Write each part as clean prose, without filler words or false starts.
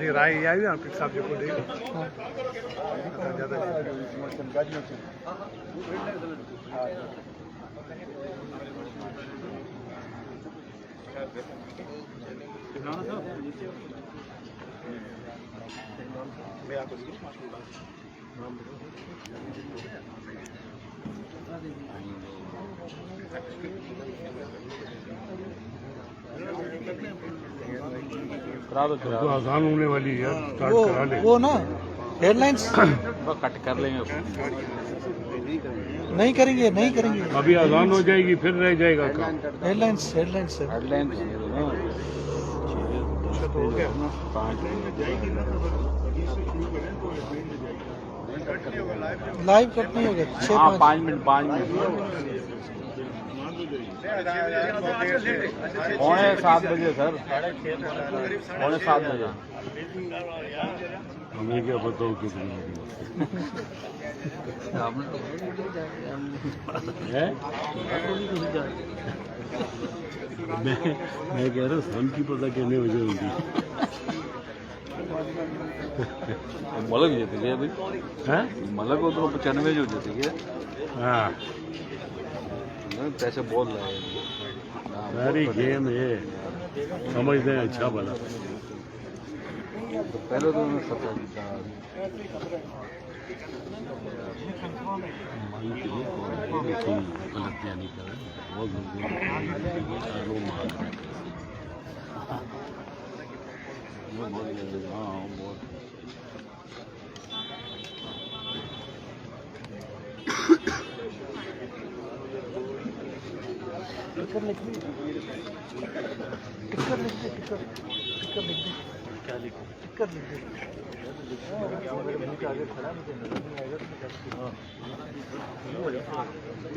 رائے آئی نا پھر صاحب کو دے تو آسان ہونے والی ہے وہ نا ہیڈ لائنس کٹ کر لیں گے نہیں کریں گے ابھی آسان ہو جائے گی پھر رہ جائے گا ہیڈ لائنس لائیو کٹ نہیں ہوگا 5 منٹ 5 منٹ 7:15 بجے سر 7:15 بجے ہمیں کیا بتاؤ کتنی میں کہہ رہا ہوں ہم کی پتہ کہنے وجہ ہوگی ملک جیتے گئے ابھی ملک ادھر 95 جو جیتے گئے ہاں پیسے بول رہے ہیں ساری گیم ہے سمجھتے ہیں اچھا بنا پہلے تو انہوں نے 17 جیتا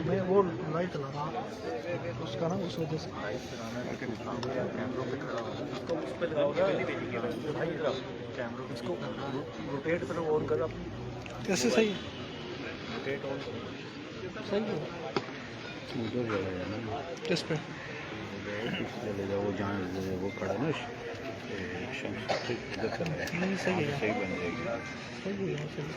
میں وہ لائٹ چلا رہا اس کا نا اس وجہ سے کیسے صحیح صحیح ہے کس پہ چلے جاؤ وہ جہاں وہ کھڑا نا نہیں صحیح ہے صحیح بن جائے گی صحیح ہے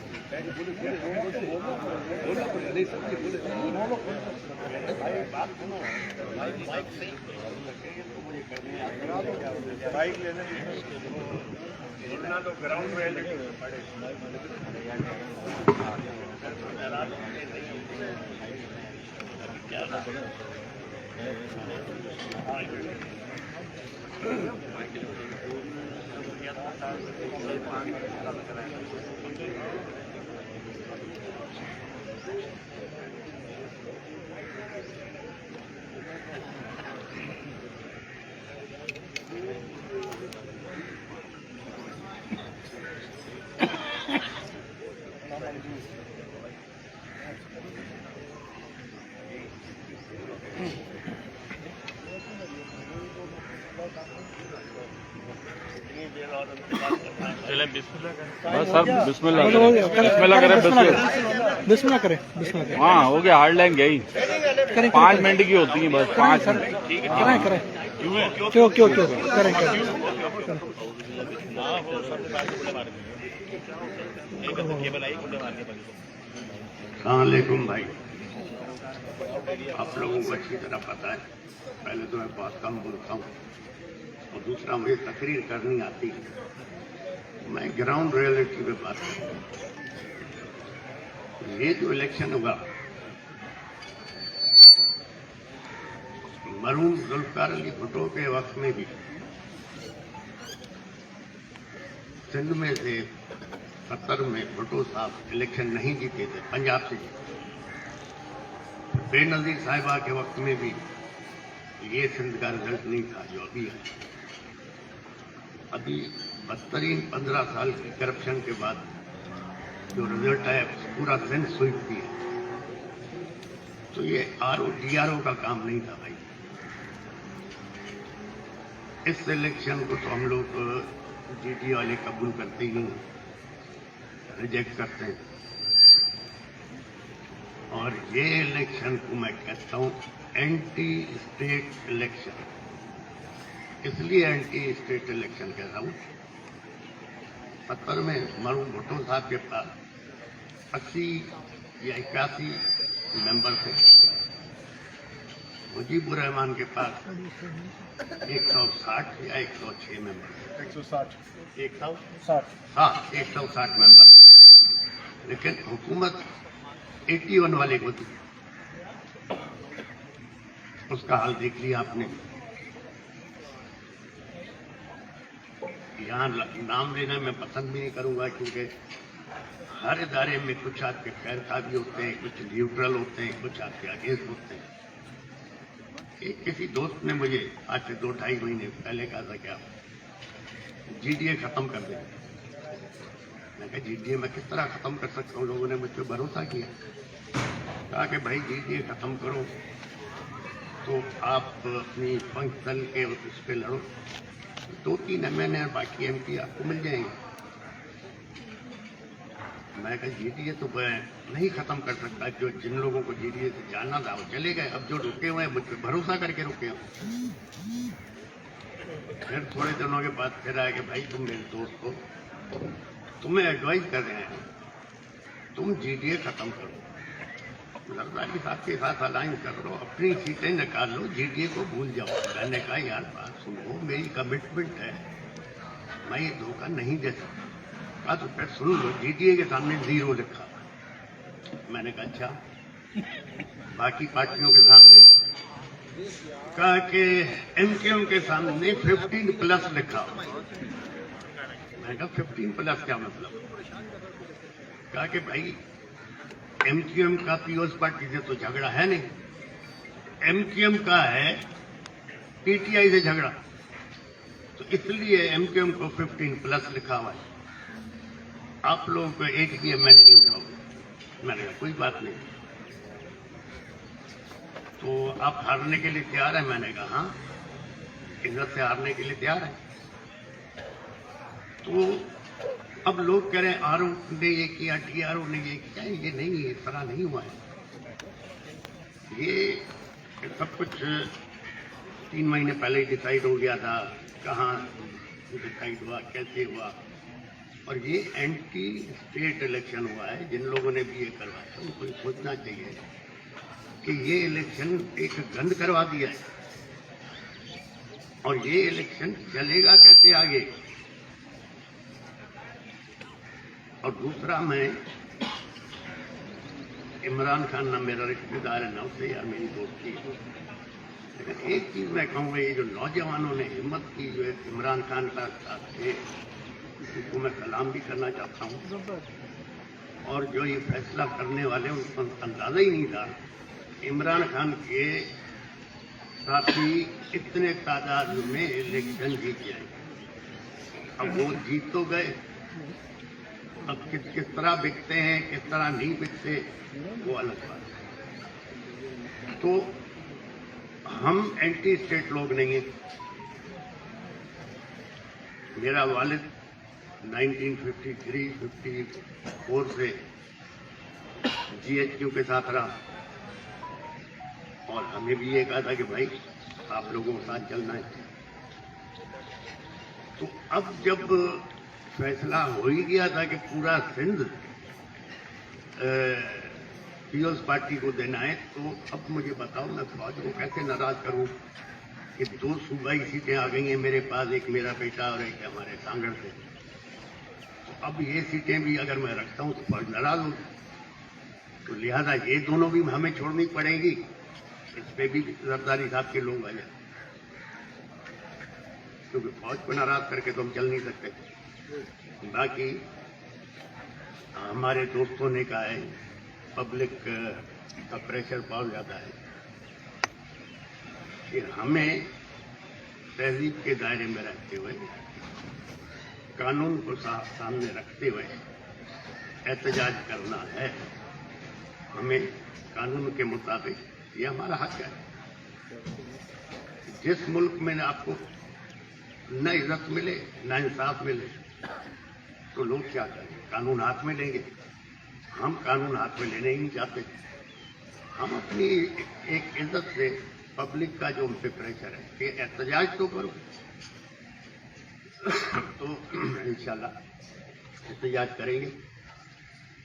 بسم اللہ کریں ہاں ہو گیا ہارڈ لائن گئی 5 منٹ کی ہوتی ہیں بس 5 منٹ کریں السلام علیکم بھائی آپ لوگوں کو اچھی طرح پتہ ہے پہلے تو میں بہت کم بولتا ہوں اور دوسرا مجھے تقریر کرنی آتی ہے میں گراؤنڈ ریئلٹی پہ بات کروں یہ جو الیکشن ہوگا مرحوم ذوالفقار علی بھٹو کے وقت میں بھی سندھ میں سے 70 میں بھٹو صاحب الیکشن نہیں جیتے تھے پنجاب سے جیتے بے نظیر صاحبہ کے وقت میں بھی یہ سندھ کا رزلٹ نہیں تھا جو ابھی ہے ابھی بدترین 15 سال کی کرپشن کے بعد جو رزلٹ آیا پورا سینس سوئپ کی ہے تو یہ DRO کا کام نہیں تھا بھائی. اس الیکشن کو تو ہم لوگ GD والے قبول کرتے ہی نہیں, ریجیکٹ کرتے ہیں. اور یہ الیکشن کو میں کہتا ہوں اینٹی اسٹیٹ الیکشن. اس لیے اینٹی اسٹیٹ الیکشن کہتا ہوں. 70 میں مرحوم بھٹو صاحب کے پاس 80 یا 81 ممبر تھے. مجیب الرحمان کے پاس 160 یا 106 ممبر. 160 ممبر. لیکن حکومت 81 والے کو تھی. اس کا حال دیکھ لیا آپ نے. یہاں نام لینا میں پسند بھی نہیں کروں گا کیونکہ ہر ادارے میں کچھ آپ کے خیر خواہ بھی ہوتے ہیں, کچھ نیوٹرل ہوتے ہیں, کچھ آپ کے اگینسٹ ہوتے ہیں. کسی دوست نے مجھے آج سے 2-2.5 مہینے پہلے کہا تھا کہ آپ GDA ختم کر دیں. میں کہا GDA میں کس طرح ختم کر سکتا ہوں. لوگوں نے مجھ پہ بھروسہ کیا, کہا کہ بھائی GDA ختم کرو تو آپ اپنی فنکشن کے اس پہ لڑو. 2-3 MN اور باقی MP آپ کو مل جائیں گے. میں کہا GDA تو میں نہیں ختم کر سکتا. جو جن لوگوں کو GDA سے جاننا تھا وہ چلے گئے. اب جو رکے ہوئے ہیں مجھ پہ بھروسہ کر کے رکے ہوں. پھر تھوڑے دنوں کے بعد پھر آیا کہ بھائی تم میرے دوست ہو, تمہیں ایڈوائز کر رہے ہیں تم GDA ختم کرو, زرداری صاحب کے ساتھ الائنس کر لو, اپنی سیٹیں نکال لو, GDA کو بھول جاؤ. میں نے کہا یار بات سنو, میری کمٹمنٹ ہے, میں یہ دھوکہ نہیں دے سکتا. کہا تو پھر سن لو, GDA کے سامنے 0 لکھا. میں نے کہا اچھا باقی پارٹیوں کے سامنے. کہا کہ MKM کے سامنے 15+ لکھا. میں نے کہا 15+ کیا مطلب. کہا کہ بھائی MKM کا پیپلز پارٹی سے تو جھگڑا ہے نہیں, MKM کا ہے PTI سے جھگڑا, تو اس لیے MKM کو 15+ لکھا ہوا ہے. آپ لوگوں کو ایک بھی میں نے نہیں اٹھاؤ. میں نے کہا کوئی بات نہیں, تو آپ ہارنے کے لیے تیار ہیں. میں نے کہا ہاں, ادھر سے ہارنے کے لیے تیار ہے. تو اب لوگ کہہ رہے ہیں RO نے یہ کیا, DRO نے یہ کیا. یہ نہیں, اس طرح نہیں ہوا ہے. یہ سب کچھ 3 مہینے پہلے ہی ڈیسائیڈ ہو گیا تھا. کہاں ڈیسائیڈ ہوا, کیسے ہوا. اور یہ اینٹی اسٹیٹ الیکشن ہوا ہے. جن لوگوں نے بھی یہ کروایا ان کو یہ سوچنا چاہیے کہ یہ الیکشن ایک گند کروا دیا ہے, اور یہ الیکشن چلے گا کیسے آگے. اور دوسرا, میں عمران خان نہ میرا رشتے دار ہے نہ اسے یا میری دوستی ہے, لیکن ایک چیز میں کہوں گا, یہ جو نوجوانوں نے ہمت کی جو ہے عمران خان کا ساتھ تھے, ان کو میں سلام بھی کرنا چاہتا ہوں. اور جو یہ فیصلہ کرنے والے ان کو اندازہ ہی نہیں تھا عمران خان کے ساتھی اتنے تعداد میں الیکشن جیت جائیں. اب وہ جیت تو گئے, اب کس طرح بکتے ہیں کس طرح نہیں بکتے وہ الگ بات ہے. تو ہم اینٹی اسٹیٹ لوگ نہیں ہیں. میرا والد 1953-54 سے GHQ کے ساتھ رہا, اور ہمیں بھی یہ کہا تھا کہ بھائی آپ لوگوں کے ساتھ چلنا ہے. تو اب جب فیصلہ ہو ہی گیا تھا کہ پورا سندھ پیپلز پارٹی کو دینا ہے, تو اب مجھے بتاؤ میں فوج کو کیسے ناراض کروں کہ 2 صوبائی سیٹیں آ گئی ہیں میرے پاس, ایک میرا بیٹا اور ایک ہمارے کانگڑ سے. تو اب یہ سیٹیں بھی اگر میں رکھتا ہوں تو فوج ناراض ہوگی, تو لہذا یہ دونوں بھی ہمیں چھوڑنی پڑے گی. اس پہ بھی زرداری صاحب کے لوگ آ جائیں, کیونکہ فوج کو ناراض کر کے تو ہم چل نہیں سکتے. باقی ہمارے دوستوں نے کہا ہے پبلک کا پریشر بہت زیادہ ہے کہ ہمیں تہذیب کے دائرے میں رہتے ہوئے, قانون کو سامنے رکھتے ہوئے احتجاج کرنا ہے. ہمیں कानून के मुताबिक ये हमारा हक है। जिस मुल्क में आपको न इज्जत मिले न इंसाफ मिले तो लोग क्या करें, कानून हाथ में लेंगे। हम कानून हाथ में लेने ही नहीं चाहते। हम अपनी एक इज्जत से पब्लिक का जो उन पे प्रेशर है कि एहतजाज तो करो, तो इंशाल्लाह एहतजाज करेंगे।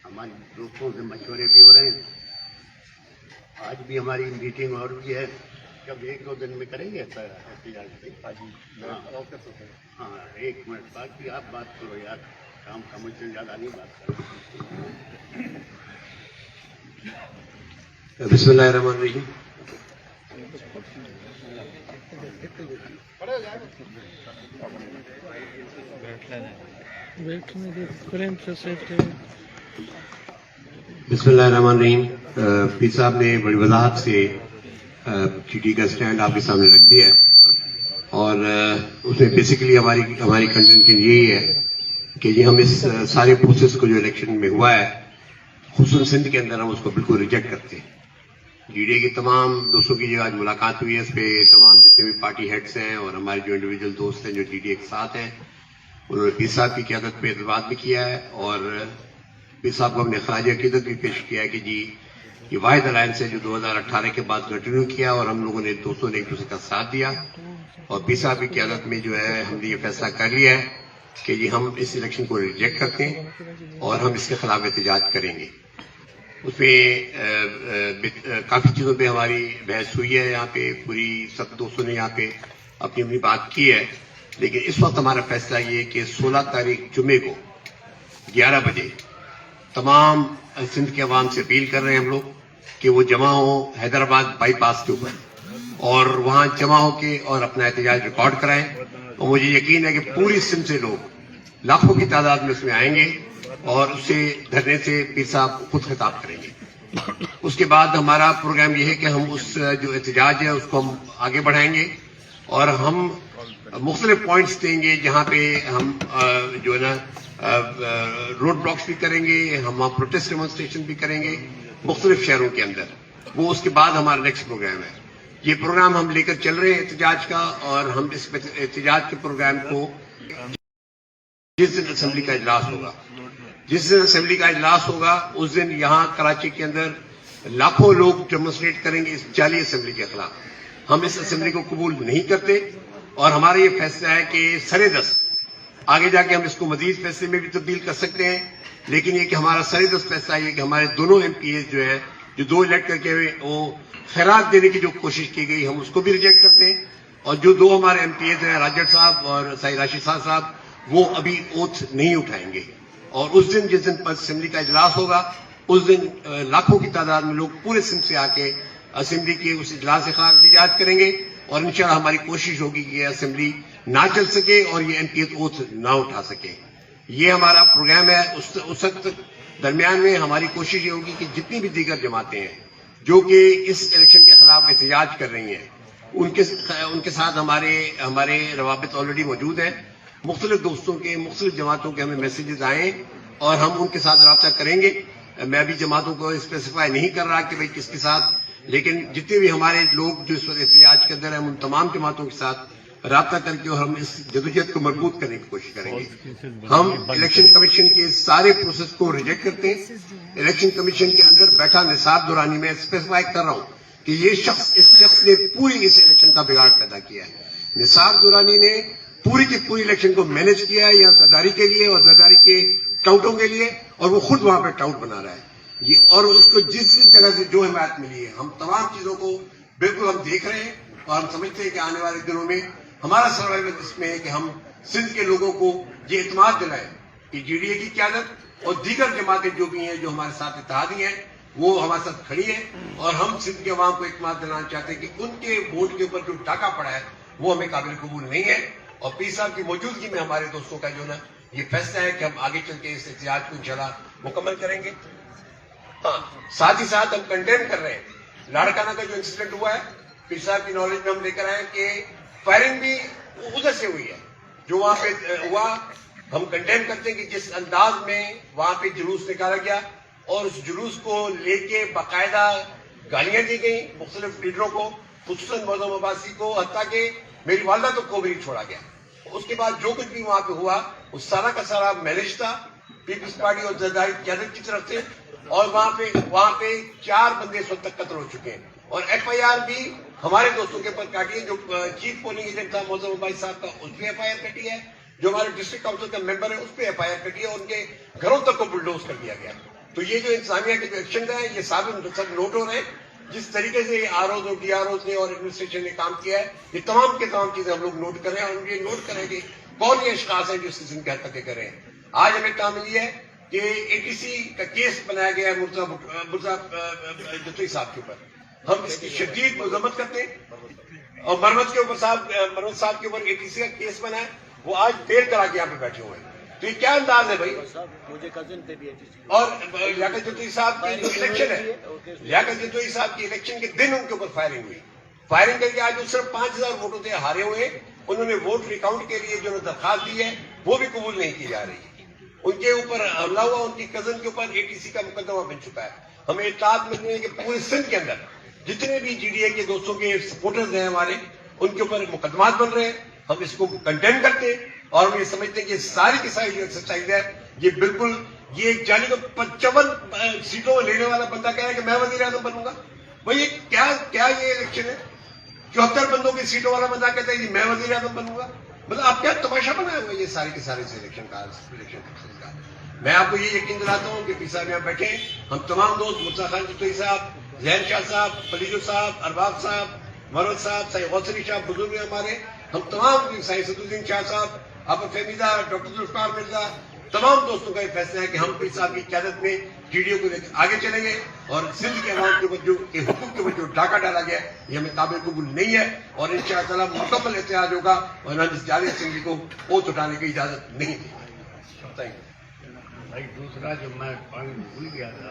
हमारे दोस्तों से मशवरे भी हो रहे हैं। आज भी हमारी मीटिंग और भी है, कब 1-2 दिन में करेंगे एहतजाज। हाँ, 1 मिनट बाकी आप बात करो यार, काम का मुझसे ज़्यादा नहीं बात करो। बिस्मिल्लाहिर्रहमानिर्रहीम। बिस्मिल्लाहिर्रहमानिर्रहीम। पीर साहब ने बड़ी वजाहत से GD का स्टैंड आपके सामने रख दिया है और उसमें बेसिकली हमारी कंटेंशन यही है कि ये हम इस सारे प्रोसेस को जो इलेक्शन में हुआ है खुसूसन सिंध के अंदर हम उसको बिल्कुल रिजेक्ट करते हैं। GD के तमाम दोस्तों की जो आज मुलाकात हुई है इस पे तमाम जितने भी पार्टी हेड्स हैं और हमारे जो इंडिविजुअल दोस्त हैं जो GD के साथ हैं, उन्होंने पीर साहब की क़यादत पे एतबार भी किया है और पीर साहब को हमने खराज अकीदत भी पेश किया है कि जी ये वाहिद अलायंस है जो 2018 के बाद कंटिन्यू किया और हम लोगों ने दोस्तों ने एक दूसरे का साथ दिया और पीर साहब की क़यादत में जो है हमने ये फैसला कर लिया है कि जी हम इस इलेक्शन को रिजेक्ट करते हैं और हम इसके खिलाफ एहतजाज करेंगे। उसमें काफ़ी चीज़ों पे हमारी बहस हुई है, यहाँ पे पूरी सब दोस्तों ने यहाँ पे अपनी अपनी बात की है, लेकिन इस वक्त हमारा फैसला ये कि 16 तारीख जुमे को 11 बजे तमाम सिंध के अवाम से अपील कर रहे हैं हम लोग कि वो जमा हो हैदराबाद बाईपास के ऊपर और वहाँ जमा हो के और अपना एहतजाज रिकॉर्ड कराएं। और मुझे यकीन है कि पूरी सिंध से लोग लाखों की तादाद में उसमें आएंगे और उससे धरने से पीर साहब खुद खिताब करेंगे। उसके बाद हमारा प्रोग्राम ये है कि हम उस जो एहतजाज है उसको हम आगे बढ़ाएंगे और हम मुख्तलिफ पॉइंट्स देंगे जहाँ पे हम जो है ना रोड ब्लॉक्स भी करेंगे, हम वहाँ प्रोटेस्ट डेमोन्स्ट्रेशन भी करेंगे मुख्तलिफ शहरों के अंदर। वो उसके बाद हमारा नेक्स्ट प्रोग्राम है। ये प्रोग्राम हम लेकर चल रहे हैं एहतजाज का और हम इस एहतजाज के प्रोग्राम को जिस दिन असेंबली का इजलास होगा उस दिन यहाँ कराची के अंदर लाखों लोग डेमोन्स्ट्रेट करेंगे इस जाली असेंबली के खिलाफ। हम इस असेंबली को कबूल नहीं करते और हमारा ये फैसला है कि सरे दस्त आगे जाके हम इसको मजीद फैसले में भी तब्दील कर सकते हैं, लेकिन ये कि हमारा सरे दस्त फैसला ये कि हमारे दोनों MPs जो हैं जो 2 इलेक्ट करके वो खैरात देने की जो कोशिश की गई हम उसको भी रिजेक्ट करते हैं और जो 2 हमारे MPs हैं राजट साहब और साई राशिद साहब वो अभी ओथ नहीं उठाएंगे और उस दिन जिस दिन असेंबली का इजलास होगा उस दिन लाखों की तादाद में लोग पूरे सिंध से आके असेंबली के उस इजलास के खिलाफ एहतजाज करेंगे और इंशाल्लाह हमारी कोशिश होगी कि ये असेंबली ना चल सके और ये MPs ओथ ना उठा सके। ये हमारा प्रोग्राम है। उस वक्त दरमियान में हमारी कोशिश ये होगी कि जितनी भी दीगर जमातें हैं जो कि इस इलेक्शन के खिलाफ एहतजाज कर रही हैं उनके साथ हमारे रवाबित ऑलरेडी मौजूद है। मुख्तलिफ दोस्तों के मुख्तलिफ जमातों के हमें मैसेजेस आए और हम उनके साथ रब्ता करेंगे। मैं अभी जमातों को स्पेसिफाई नहीं कर रहा कि भाई किसके साथ, लेकिन जितने भी हमारे लोग जो इस वक्त एहतजाज के अंदर हैं उन तमाम जमातों के साथ राब्ता करके और हम इस जदोजहद को मजबूत करने की कोशिश करेंगे। हम इलेक्शन कमीशन के सारे प्रोसेस को रिजेक्ट करते हैं। इलेक्शन कमीशन के अंदर बैठा निसार दुरानी में स्पेसिफाई कर रहा हूं कि इस शख्स ने पूरी इस इलेक्शन का बिगाड़ पैदा किया है। निसार दुरानी ने पूरी की पूरी इलेक्शन को मैनेज किया है या जरदारी के लिए और जरदारी के टाउटों के लिए और वो खुद वहां पर टाउट बना रहा है ये और उसको जिस जगह से जो हिमायत मिली है हम तमाम चीजों को बिल्कुल हम देख रहे हैं और हम समझते हैं कि आने वाले दिनों में हमारा सर्वाइवल इसमें है कि हम सिंध के लोगों को ये इत्मीनान दिलाएं कि GDA की क़यादत और दीगर जमातें जो भी हैं जो हमारे साथ इत्तेहादी हैं वो हमारे साथ खड़ी है और हम सिंध के अवाम को इत्मीनान दिलाना चाहते हैं कि उनके वोट के ऊपर जो डाका पड़ा है वो हमें काबिल कबूल नहीं है। और पीर साहब की मौजूदगी में हमारे दोस्तों का जो ना ये फैसला है कि हम आगे चल के इस एहतजाज को इंशाल्लाह मुकम्मल करेंगे। हाँ, साथ ही साथ हम कंडेम कर रहे हैं लाड़काना का जो इंसिडेंट हुआ है। पीर साहब की नॉलेज में हम लेकर आए कि फायरिंग भी उधर से हुई है जो वहां पे हुआ। हम कंडेम करते हैं कि जिस अंदाज में वहां पे जुलूस निकाला गया और उस जुलूस को लेके बाकायदा गालियां दी गई मुख्तलिफ लीडरों को, खुसूसन मौजूद अब्बासी को, हत्या कि मेरी वालदा तक को भी नहीं छोड़ा गया। उसके बाद जो कुछ भी वहां पे हुआ वो सारा का सारा मैनेज था पीपल्स पार्टी और जरदारी क्यादत की तरफ से, और वहां पे 4 बंदे इस वक्त तक कत्ल हो चुके हैं, और FIR भी हमारे दोस्तों के ऊपर काटी है। जो चीफ पोलिंग एजेंट था मौजूद अब्बासी साहब का, उस पर FIR कटी है। जो हमारे डिस्ट्रिक्ट काउंसिल का मेंबर है उस पर FIR कटी है, और उनके घरों तक को बुलडोज कर दिया गया। तो ये जो इंतजामिया के जो एक्शन है ये सब नोट हो रहे हैं। जिस तरीके से ROs और DROs ने और एडमिनिस्ट्रेशन ने काम किया है, ये तमाम के तमाम चीजें हम लोग नोट कर रहे हैं, और ये नोट करेंगे कौन ये अशखास है जो इस किस्म की हरकतें कर रहे हैं। आज हमें तामिल ये है कि ATC का केस बनाया गया है मुर्जा जतोई साहब के ऊपर। हम इसकी शदीद मजम्मत करते हैं, और मरवत साहब के ऊपर ATC का केस बना है, वो आज फेल करा के यहाँ पे बैठे हुए हैं। तो ये क्या अंदाज है भाई। मुझे कजिन थे भी और लियाकत जतोई साहब की जो इलेक्शन है, लियाकत जतोई साहब की इलेक्शन के दिन उनके ऊपर फायरिंग हुई। फायरिंग करके आज वो सिर्फ 5000 वोटों से हारे हुए। उन्होंने वोट रिकाउंट के लिए जो दरखास्त दी है वो भी कबूल नहीं की जा रही। उनके ऊपर हमला हुआ, उनकी कजन के ऊपर ATC का मुकदमा बन चुका है। हमें इत्तलात मिल रही है कि पूरे सिंध के अंदर जितने भी GDA के दोस्तों के सपोर्टर्स हैं हमारे, उनके ऊपर मुकदमात बन रहे हैं। हम इसको कंडेम करते हैं, और हम ये समझते हैं कि सारी की सारी जो एक्सरसाइज है ये बिल्कुल ये जाने को 55 सीटों लेने वाला बंदा कह रहा है कि मैं वजीर आजम बनूंगा। भाई ये क्या ये इलेक्शन है। 74 बंदों की सीटों वाला बंदा कहता है कि मैं वजीर आजम बनूंगा। मतलब आप क्या तमाशा बनाए हुए ये सारे के सारे इलेक्शन का। मैं आपको ये यकीन दिलाता हूँ कि पी साहब यहाँ बैठे, हम तमाम दोस्त मुर्जा खान जतोई साहब, जहर शाह साहब, फलीजो साहब, अरबाब साहब, मरवत साहब, सही गौसरी शाह बुजुर्ग हैं हमारे, हम तमाम सही सदुद्दीन शाह साहब, आप फहमीदा, डॉक्टर जुल्फकार मिर्जा, तमाम दोस्तों का ये फैसला है कि हम पीर साहब की क़यादत में GDO को लेकर आगे चलेंगे, और सिंध के अवाम के ऊपर जो हुकूक के ऊपर जो डाका डाला गया है ये हमें काबिल कबूल नहीं है, और इंशाअल्लाह मुकम्मल एहतजाज होगा, और हम इस जाली असेंबली को ओत उठाने की इजाजत नहीं दी। भाई दूसरा जो मैं पॉइंट भूल गया था,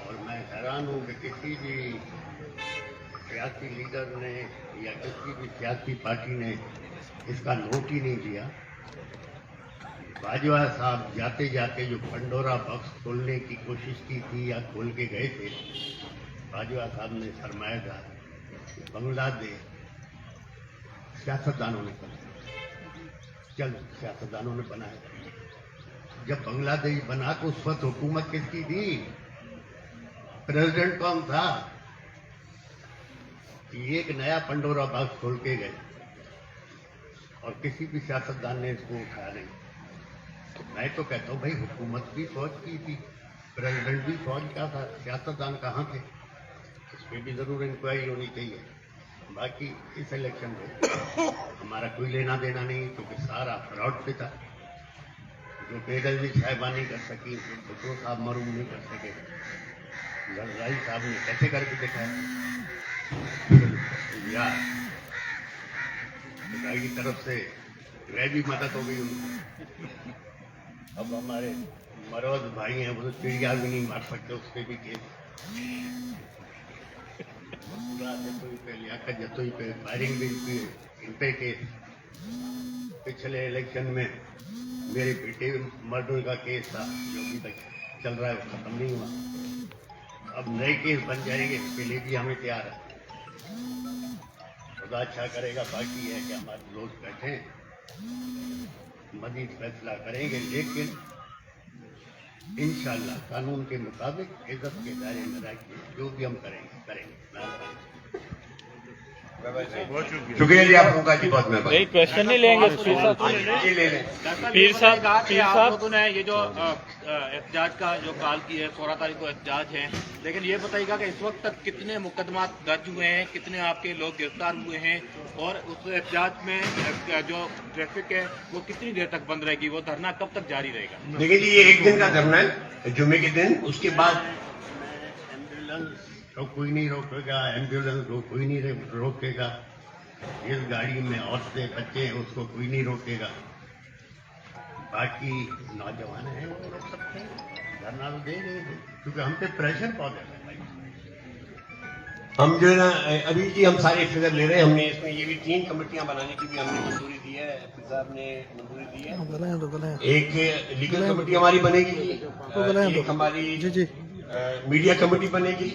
और मैं हैरान हूं कि किसी भी सियासी लीडर ने या किसी भी सियासी पार्टी ने इसका नोट ही नहीं दिया। बाजवा साहब जाते जाते जो पंडोरा बॉक्स खोलने की कोशिश की थी या खोल के गए थे, बाजवा साहब ने फरमाया था कि बांग्लादेश सियासतदानों ने सियासतदानों ने बनाया। जब बांग्लादेश बना तो उस वक्त हुकूमत किसकी थी, प्रेसिडेंट कौन था। ये एक नया पंडोरा बॉक्स खोल के गए, और किसी भी सियासतदान ने इसको उठाया नहीं। तो मैं तो कहता हूँ भाई हुकूमत भी फौज की थी, प्रेसिडेंट भी फौज का था, सियासतदान कहाँ थे। इस पर भी जरूर इंक्वायरी होनी चाहिए। बाकी इस इलेक्शन में हमारा कोई लेना देना नहीं, क्योंकि सारा फ्रॉड पे था। जो बेदर्जी साहिबानी कर सकी, जो भुट्टो साहब मरूम नहीं कर सके, जरदारी साहब ने कैसे करके दिखाया यार। खुदा की तरफ से वह भी मदद हो गई उनको। अब हमारे मरवत भाई हैं, वो तो चिड़िया भी नहीं मार सकते, उस पर भी केस। जतोई पे, लियाकत जतोई पे फायरिंग भी इन पे केस। पिछले इलेक्शन में मेरे बेटे मर्डर का केस था जो अभी तक चल रहा है, वो खत्म नहीं हुआ। अब नए केस बन जाएंगे, इसके लिए भी हमें तैयार है। खुदा अच्छा करेगा। बाकी है कि हमारे लोग बैठे मजीद फैसला करेंगे, लेकिन इंशाअल्लाह कानून के मुताबिक इज्जत के दायरे में रह के जो भी हम करेंगे। शुक्रिया जी आप लोगों की बहुत मेहरबानी। नहीं क्वेश्चन नहीं लेंगे जी ले लें। पीर साहब आप लोगों ने ये जो एहतजाज का जो कॉल की है, 16 तारीख को एहतजाज है, लेकिन ये बताइएगा कि इस वक्त तक कितने मुकदमा दर्ज हुए हैं, कितने आपके लोग गिरफ्तार हुए हैं, और उस एहतजाज में जो ट्रैफिक है वो कितनी देर तक बंद रहेगी, वो धरना कब तक जारी रहेगा। देखिए जी ये एक दिन का धरना है, जुम्मे के दिन। उसके बाद तो कोई नहीं रोकेगा, एम्बुलेंस को कोई नहीं रोकेगा, इस गाड़ी में औरतें बच्चे हैं उसको कोई नहीं रोकेगा। बाकी नौजवान हैं वो रोक सकते हैं, धरना तो देंगे, क्योंकि हम पे प्रेशर बहुत है। हम जो है ना अभी जी हम सारे फिगर ले रहे हैं। हमने इसमें ये भी 3 कमेटियां बनाने की भी हमने मंजूरी दी है, एसपी साहब ने मंजूरी दी है। एक लीगल कमेटी हमारी बनेगी, एक हमारी मीडिया कमेटी बनेगी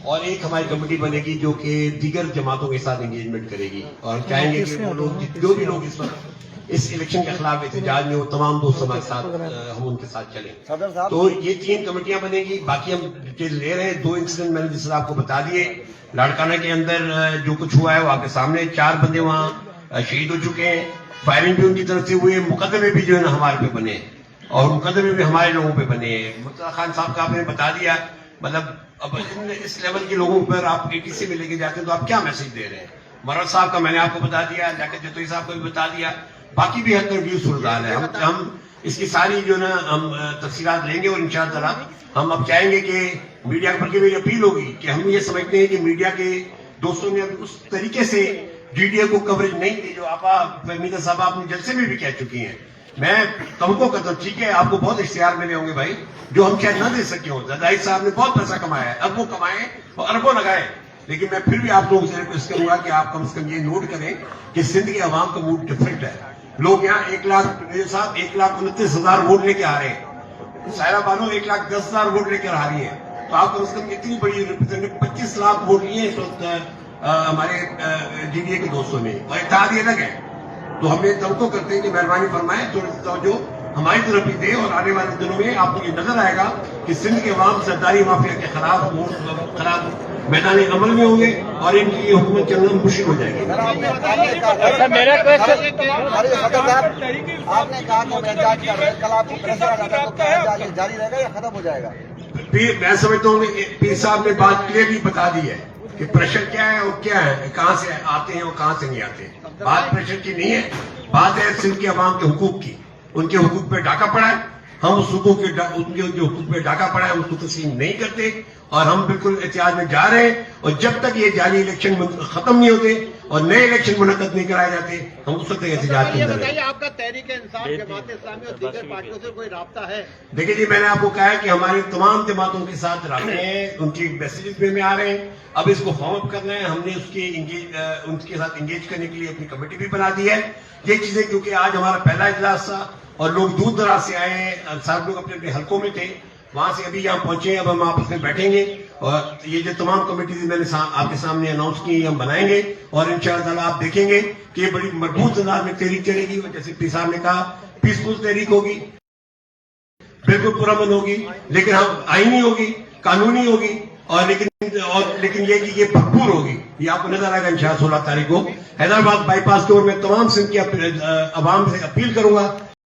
और एक हमारी कमेटी बनेगी जो कि दीगर जमातों के साथ एंगेजमेंट करेगी और चाहेंगे कि वो लोग जो भी लोग इस वक्त इस इलेक्शन के खिलाफ एहतजाज में वो तमाम दोस्त हमारे साथ हम उनके साथ चलें। तो ये 3 कमेटियां बनेगी। बाकी हम डिटेल ले रहे हैं। 2 इंसिडेंट मैंने जिस आपको बता दिए। लाड़काना के अंदर जो कुछ हुआ है वो आपके सामने, 4 बंदे वहां शहीद हो चुके हैं। फायरिंग भी उनकी तरफ से हुई है। मुकदमे भी जो है ना हमारे पे बने और मुकदमे भी हमारे लोगों पे बने हैं। मुर्तजा खान साहब का आपने बता दिया। मतलब अब इस लेवल के लोगों पर आप किसी में लेके जाते हैं तो आप क्या मैसेज दे रहे हैं। मरद साहब का मैंने आपको बता दिया, जाके जतोई साहब को भी बता दिया। बाकी भी हद तक व्यू सूरदाल है। हम इसकी सारी जो ना हम तफसीलात लेंगे और इंशाअल्लाह हम अब चाहेंगे कि मीडिया के प्रति मेरी अपील होगी कि हम ये समझते हैं कि मीडिया के दोस्तों ने उस तरीके से डीडीए को कवरेज नहीं दी जो आपा मीना साहब आपने जलसे में भी कह चुकी हैं। मैं तवक्को करता हूं, ठीक है आपको बहुत इश्तिहार मिले होंगे भाई जो हम शायद न दे सके हो। जरदारी साहब ने बहुत पैसा कमाया है, अब वो कमाए और अरबों लगाए, लेकिन मैं फिर भी आप लोगों से रिक्वेस्ट करूंगा कि आप कम से कम ये नोट करें कि सिंध के अवाम का मूड डिफरेंट है। लोग यहाँ 1,29,000 वोट लेके आ रहे हैं। सायरा बानो 1,10,000 वोट लेकर आ रही है। तो आप कम से कम इतनी बड़ी रिप्रेजेंटेटिव 25 लाख वोट लिए इस वक्त हमारे डीडीए के दोस्तों ने और इत्तेहादी अलग है। तो हम ये तवक्को करते हैं कि मेहरबानी फरमाएं थोड़ी जो हमारी तरफ ही दे और आने वाले दिनों में आपको ये नजर आएगा कि सिंध के अवाम सरदारी माफिया के खिलाफ मैदान अमल में होंगे और इनकी हुकूमत चलना मुश्किल हो जाएगी। मेरा क्वेश्चन आपने कहा कि एहतजाज कर रहे हैं, कल आपको प्रेशर आ जाता है तो क्या एहतजाज जारी रहेगा या खत्म हो जाएगा? मैं समझता हूँ पीर साहब ने बात क्लियरली बता दी है कि प्रेशर क्या है और क्या है, कहां से आते हैं और कहां से नहीं आते। बात प्रेशर की नहीं है, बात है सिंध के अवाम के हुकूक की। उनके हुकूक पे डाका पड़ा है, हम उस हुकूक के उनके जो हुकूक पे डाका पड़ा है उसको तस्लीम नहीं करते और हम बिल्कुल एहतियाज में जा रहे हैं। और जब तक ये जाली इलेक्शन खत्म नहीं होते और नए इलेक्शन मुनक्कद नहीं कराए जाते हम उस वक्त एहतिजाज के अंदर हैं। आपका तहरीक इंसाफ जमात इस्लामी और दीगर पार्टियों से कोई राब्ता है? देखिए जी, मैंने आपको कहा है कि हमारे तमाम जमातों के साथ राब्ते हैं, उनकी मैसेजेस में आ रहे हैं। अब इसको फॉर्म अप करना है। हमने उनके साथ एंगेज करने के लिए अपनी कमेटी भी बना दी है। ये चीजें क्योंकि आज हमारा पहला इजलास था और लोग दूर दराज से आए हैं, सारे लोग अपने अपने हलकों में थे, वहां से अभी यहाँ पहुंचे हैं। अब हम आपस में बैठेंगे और ये जो तमाम कमेटीज मैंने आपके सामने अनाउंस की हम बनाएंगे और इंशाअल्लाह आप देखेंगे कि ये बड़ी मजबूत अंदाज में तहरीक चलेगी। और जैसे पी साहब ने कहा पीसफुल तहरीक होगी, बिल्कुल पुरअमन होगी, लेकिन हम आईनी होगी, कानूनी होगी और लेकिन ये कि ये भरपूर होगी। ये आपको नजर आएगा इंशाअल्लाह 16 तारीख को हैदराबाद बाईपास के ओर में तमाम सिंध के अवाम से अपील करूंगा